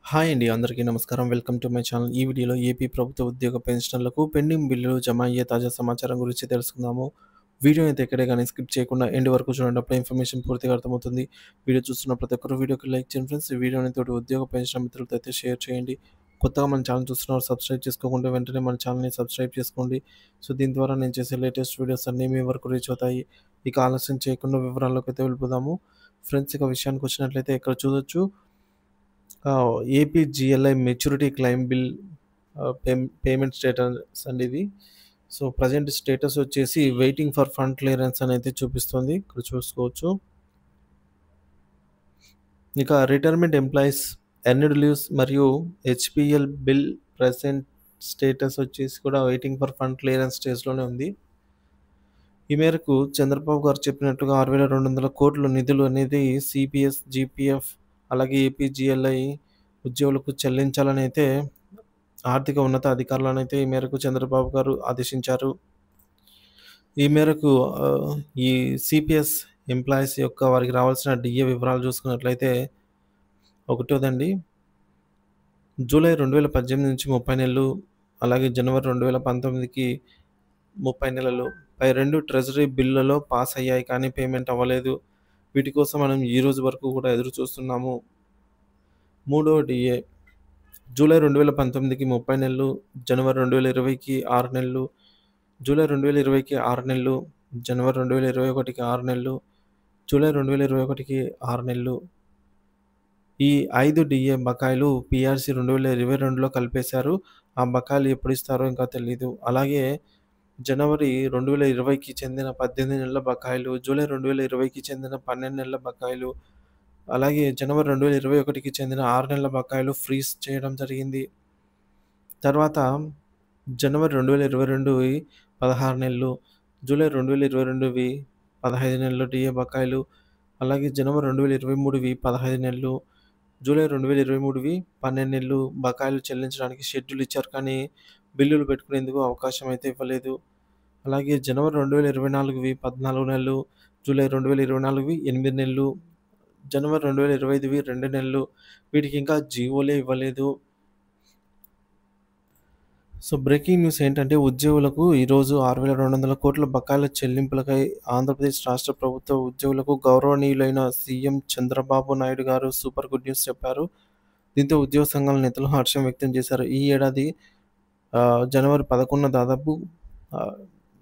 Hi అండి. అందరికీ నమస్కారం. Welcome to my channel. ఈ వీడియోలో ఏపీ ప్రభుత్వ ఉద్యోగ పెన్షనర్లకు పెండింగ్ బిల్లులు జమ అయ్యే తాజా సమాచారం గురించి తెలుసుకుందాము. వీడియోని అయితే ఎక్కడే గాని స్కిప్ చేయకుండా ఎండ్ వరకు చూడండి. అప్పుడే ఇన్ఫర్మేషన్ పూర్తిగా అర్థమవుతుంది. వీడియో చూస్తున్న ప్రతి ఒక్కరు వీడియోకి లైక్ చేయండి ఫ్రెండ్స్. ఈ వీడియోని తోటి ఉద్యోగ పెన్షనర్ మిత్రులతో అయితే షేర్ చేయండి. కొత్తగా మన ఛానల్ చూస్తున్నవారు సబ్స్క్రైబ్ చేసుకోకుండా వెంటనే మన ఛానల్‌ని సబ్స్క్రైబ్ చేసుకోండి. సో, దీని ద్వారా నేను చేసే లేటెస్ట్ వీడియోస్ అన్నీ మీ వరకు రీచ్ అవుతాయి. ఇక ఆలస్యం చేయకుండా వివరాల్లోకి అయితే వెళ్ళిపోదాము. ఫ్రెండ్స్, ఇక విషయానికొచ్చినట్లయితే ఇక్కడ చూడొచ్చు. APGLI maturity claim bill payment status అండి ఇది. సో, ప్రెజెంట్ స్టేటస్ వచ్చేసి వెయిటింగ్ ఫర్ ఫండ్ క్లియరెన్స్ అని అయితే చూపిస్తుంది. ఇక్కడ చూసుకోవచ్చు. ఇక రిటైర్మెంట్ ఎంప్లాయీస్ ఎర్న్డ్ లీవ్స్ మరియు హెచ్‌పీఎల్ బిల్ ప్రెజెంట్ స్టేటస్ వచ్చేసి కూడా వెయిటింగ్ ఫర్ ఫండ్ క్లియరెన్స్ స్టేజ్‌లోనే ఉంది. ఈ మేరకు చంద్రబాబు గారు చెప్పినట్టుగా 6,200 కోట్ల నిధులు అనేది సీపీఎస్, జీపీఎఫ్ అలాగే ఏపీజీఎల్ఐ ఉద్యోగులకు చెల్లించాలని అయితే ఆర్థిక ఉన్నత అధికారులనైతే ఈ మేరకు చంద్రబాబు గారు ఆదేశించారు. ఈ మేరకు ఈ సీపీఎస్ ఎంప్లాయీస్ యొక్క వారికి రావాల్సిన డీఏ వివరాలు చూసుకున్నట్లయితే ఒకటోదండి, జూలై 2018 నుంచి 30 నెలలు, అలాగే జనవరి 2019కి 30 నెలలు. పై 2 ట్రెజరీ బిల్లులలో పాస్ అయ్యాయి కానీ పేమెంట్ అవ్వలేదు. వీటి కోసం మనం ఈ రోజు వరకు కూడా ఎదురు చూస్తున్నాము. మూడో డీఏ జూలై 2019కి 30 నెలలు, జనవరి 2020కి 6 నెలలు, జూలై 2020కి 6 నెలలు, జనవరి 2021కి 6 నెలలు, జూలై 2021కి 6 నెలలు. ఈ 5 డీఏ బకాయిలు పీఆర్సీ 2022లో కలిపేశారు. ఆ బకాయిలు ఎప్పుడిస్తారో ఇంకా తెలీదు. అలాగే జనవరి 2020కి చెందిన 18 నెలల బకాయిలు, జూలై 2020కి చెందిన 12 నెలల బకాయిలు, అలాగే జనవరి 2021కి చెందిన 6 నెలల బకాయిలు ఫ్రీజ్ చేయడం జరిగింది. తర్వాత జనవరి 2022వి 16 నెలలు, జూలై 2022వి 15 నెలలు డీఏ బకాయిలు, అలాగే జనవరి 2023వి 15 నెలలు, జూలై 2023వి 12 నెలలు బకాయిలు చెల్లించడానికి షెడ్యూల్ ఇచ్చారు కానీ బిల్లులు పెట్టుకునేందుకు అవకాశం అయితే ఇవ్వలేదు. అలాగే జనవరి 2024వి 14 నెలలు, జూలై 2024వి 8 నెలలు, జనవరి 2025వి 2 నెలలు. వీటికి ఇంకా జీవోలే ఇవ్వలేదు. సో, బ్రేకింగ్ న్యూస్ ఏంటంటే ఉద్యోగులకు ఈరోజు 6,200 కోట్ల బకాయిల చెల్లింపులకై ఆంధ్రప్రదేశ్ రాష్ట్ర ప్రభుత్వ ఉద్యోగులకు గౌరవనీయులైన సీఎం చంద్రబాబు నాయుడు గారు సూపర్ గుడ్ న్యూస్ చెప్పారు. దీంతో ఉద్యోగ సంఘాల నేతలు హర్షం వ్యక్తం చేశారు. ఈ ఏడాది జనవరి 11న దాదాపు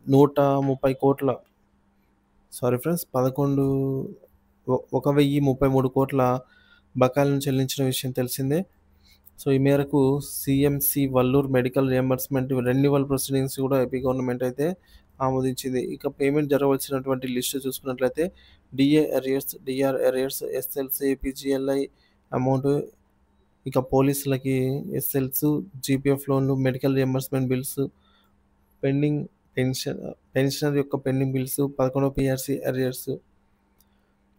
130 కోట్ల సారీ ఫ్రెండ్స్ 1,033 కోట్ల బకాయిలను చెల్లించిన విషయం తెలిసిందే. సో, ఈ మేరకు CMC Valluru medical reimbursement renewal proceedings కూడా ఏపీ గవర్నమెంట్ అయితే ఆమోదించింది. ఇక పేమెంట్ జరగవలసినటువంటి లిస్ట్ చూసుకున్నట్లయితే DA arrears, DR arrears, SLC, APGLI amount, ఇక పోలీసులకి ఎస్ఎల్స్, జీపీఎఫ్ లోన్లు, medical reimbursement bills, pending pensioner యొక్క పెండింగ్ బిల్స్, 11వ పీఆర్సీ అరియర్స్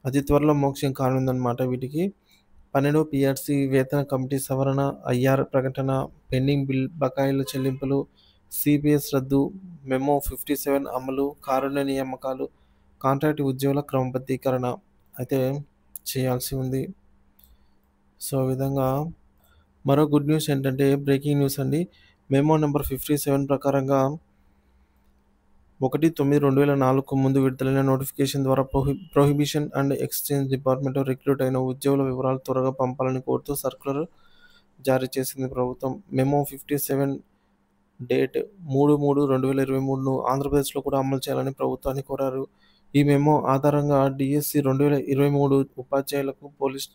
అతి త్వరలో మోక్షం కానుందన్నమాట వీటికి. 12వ పీఆర్సీ వేతన కమిటీ సవరణ, ఐఆర్ ప్రకటన, పెండింగ్ బిల్ బకాయిల చెల్లింపులు, సీపీఎస్ రద్దు, మెమో 57 అమలు, కారుణ్య నియామకాలు, కాంట్రాక్ట్ ఉద్యోగుల క్రమబద్ధీకరణ అయితే చేయాల్సి ఉంది. సో, ఈ విధంగా మరో గుడ్ న్యూస్ ఏంటంటే బ్రేకింగ్ న్యూస్ అండి. మెమో నంబర్ 57 ప్రకారంగా 1/9/2004కు ముందు విడుదలైన నోటిఫికేషన్ ద్వారా ప్రొహిబిషన్ అండ్ ఎక్స్చేంజ్ డిపార్ట్మెంట్‌లో రిక్రూట్ అయిన ఉద్యోగుల వివరాలు త్వరగా పంపాలని కోరుతూ సర్క్యులర్ జారీ చేసింది ప్రభుత్వం. మెమో 57 డేట్ 3/3/2023ను ఆంధ్రప్రదేశ్‌లో కూడా అమలు చేయాలని ప్రభుత్వాన్ని కోరారు. ఈ మెమో ఆధారంగా డీఎస్సీ 2023 ఉపాధ్యాయులకు, పోలీస్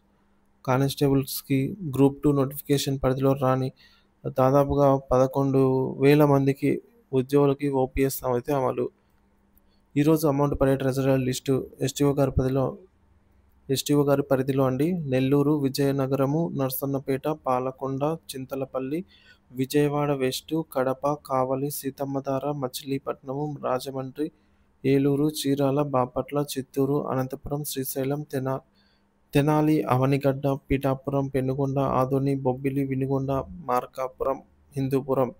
కానిస్టేబుల్స్‌కి గ్రూప్ 2 నోటిఫికేషన్ పరిధిలో రాని దాదాపుగా 11,000 మందికి ఉద్యోగులకి ఓపీఎస్ అయితే అమలు. ఈరోజు అమౌంట్ పడే ట్రెజరీ లిస్టు ఎస్టీఓ గారి పరిధిలో అండి. నెల్లూరు, విజయనగరము, నర్సన్నపేట, పాలకొండ, చింతలపల్లి, విజయవాడ వెస్టు, కడప, కావలి, సీతమ్మధార, మచిలీపట్నము, రాజమండ్రి, ఏలూరు, చీరాల, బాపట్ల, చిత్తూరు, అనంతపురం, శ్రీశైలం, తెనాలి, అవనిగడ్డ, పిఠాపురం, పెనుగొండ, ఆదోని, బొబ్బిలి, వినుగొండ, మార్కాపురం, హిందూపురం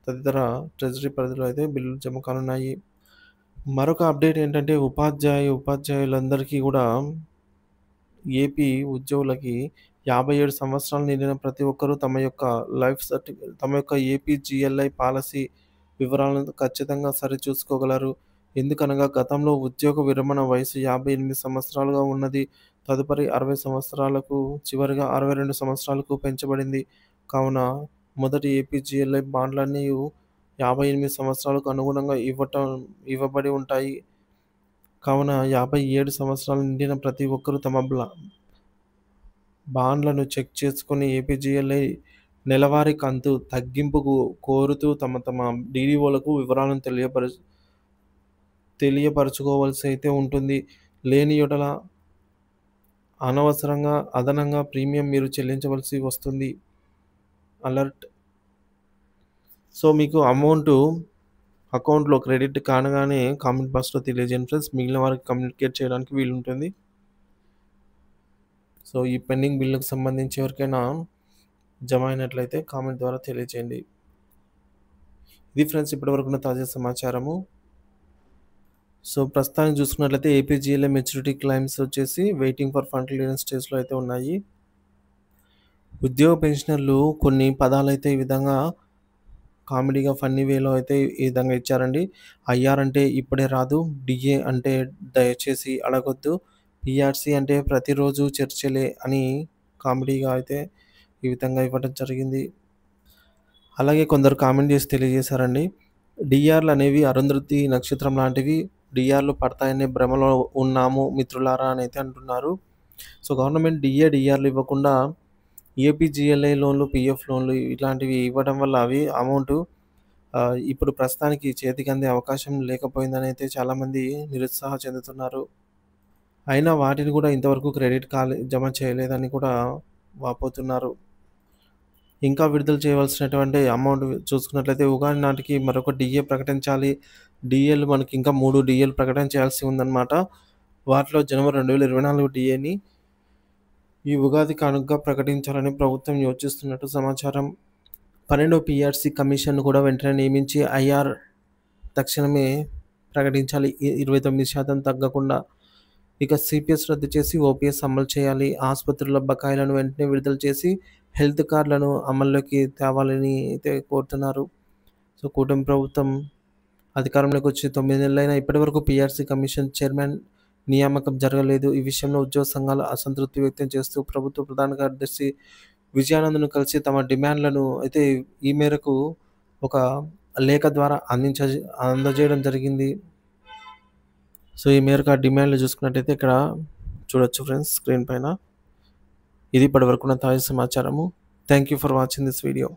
తదితర ట్రెజరీ పరిధిలో అయితే బిల్లులు జమ కానున్నాయి. మరొక అప్డేట్ ఏంటంటే ఉపాధ్యాయులందరికీ కూడా ఏపీ ఉద్యోగులకి 57 సంవత్సరాలు నిండిన ప్రతి ఒక్కరూ తమ యొక్క ఏపీజీఎల్ఐ పాలసీ వివరాలను ఖచ్చితంగా సరిచూసుకోగలరు. ఎందుకనగా గతంలో ఉద్యోగ విరమణ వయసు 58 సంవత్సరాలుగా ఉన్నది. తదుపరి 60 సంవత్సరాలకు, చివరిగా 62 సంవత్సరాలకు పెంచబడింది. కావున మొదటి ఏపీజీఎల్ఐ బాండ్లన్నీయు 58 సంవత్సరాలకు అనుగుణంగా ఇవ్వబడి ఉంటాయి. కావున 57 సంవత్సరాలు నిండిన ప్రతి ఒక్కరూ తమ బాండ్లను చెక్ చేసుకొని ఏపీజీఎల్ఐ నెలవారీ కంతు తగ్గింపుకు కోరుతూ తమ డీడీఓలకు వివరాలను తెలియపరచుకోవాల్సి అయితే ఉంటుంది. లేని యెడల అనవసరంగా అదనంగా ప్రీమియం మీరు చెల్లించవలసి వస్తుంది. అలర్ట్! సో, మీకు అకౌంట్‌లో క్రెడిట్ కానగానే కామెంట్ బాక్స్‌లో తెలియజేయండి ఫ్రెండ్స్. మిగిలిన వారికి కమ్యూనికేట్ చేయడానికి వీలుంటుంది. సో, ఈ పెండింగ్ బిల్లుకు సంబంధించి ఎవరికైనా జమ అయినట్లయితే కామెంట్ ద్వారా తెలియజేయండి. ఇది ఫ్రెండ్స్ ఇప్పటివరకున్న తాజా సమాచారము. సో, ప్రస్తుతానికి చూసుకున్నట్లయితే ఏపీజీఎల్ఐ మెచ్యూరిటీ క్లెయిమ్స్ వచ్చేసి వెయిటింగ్ ఫర్ ఫండ్ క్లియరెన్స్ స్టేజ్‌లో అయితే ఉన్నాయి. ఉద్యోగ పెన్షనర్లు కొన్ని పదాలైతే ఈ విధంగా కామెడీగా ఫన్నీ వేలో అయితే ఈ విధంగా ఇచ్చారండి. ఐఆర్ అంటే ఇప్పుడే రాదు, డీఏ అంటే దయచేసి అడగొద్దు, పీఆర్సీ అంటే ప్రతిరోజు చర్చలే అని కామెడీగా అయితే ఈ విధంగా ఇవ్వడం జరిగింది. అలాగే కొందరు కామెంట్ చేసి తెలియజేశారండి. డీఆర్‌లు అనేవి అరుంధతి నక్షత్రం లాంటివి. డీఆర్‌లు పడతాయనే భ్రమలో ఉన్నాము మిత్రులారా అని అయితే అంటున్నారు. సో, గవర్నమెంట్ డీఆర్‌లు ఇవ్వకుండా ఏపీజీఎల్ఐ లోన్లు, పీఎఫ్ లోన్లు ఇలాంటివి ఇవ్వడం వల్ల అవి ఇప్పుడు ప్రస్తుతానికి చేతికి అందే అవకాశం లేకపోయిందని అయితే చాలామంది నిరుత్సాహ చెందుతున్నారు. అయినా వాటిని కూడా ఇంతవరకు జమ చేయలేదని కూడా వాపోతున్నారు. ఇంకా విడుదల చేయవలసినటువంటి అమౌంట్ చూసుకున్నట్లయితే ఉగాది నాటికి మరొక డీఏ ప్రకటించాలి. డీఏలు మనకి ఇంకా 3 డీఏలు ప్రకటన చేయాల్సి ఉందన్నమాట. వాటిలో జనవరి 2024 డీఏని ఈ ఉగాది కానుకగా ప్రకటించాలని ప్రభుత్వం యోచిస్తున్నట్టు సమాచారం. 12వ పీఆర్సీ కమిషన్‌ను కూడా వెంటనే నియమించి ఐఆర్ తక్షణమే ప్రకటించాలి. 29% తగ్గకుండా. ఇక సీపీఎస్ రద్దు చేసి ఓపీఎస్ అమలు చేయాలి. ఆసుపత్రుల బకాయిలను వెంటనే విడుదల చేసి హెల్త్ కార్డులను అమల్లోకి తేవాలని అయితే కోరుతున్నారు. సో, కూటమి ప్రభుత్వం అధికారంలోకి వచ్చి 9 నెలలైనా ఇప్పటివరకు పీఆర్సీ కమిషన్ చైర్మన్ నియామకం జరగలేదు. ఈ విషయంలో ఉద్యోగ సంఘాలు అసంతృప్తి వ్యక్తం చేస్తూ ప్రభుత్వ ప్రధాన కార్యదర్శి విజయానంద్‌ను కలిసి తమ డిమాండ్లను అయితే ఈ మేరకు ఒక లేఖ ద్వారా అందజేయడం జరిగింది. సో, ఈ మేరకు ఆ డిమాండ్‌లు చూసుకున్నట్టయితే ఇక్కడ చూడొచ్చు ఫ్రెండ్స్ స్క్రీన్ పైన. ఇది ఇప్పటివరకున్న తాజా సమాచారము. Thank you for watching this video.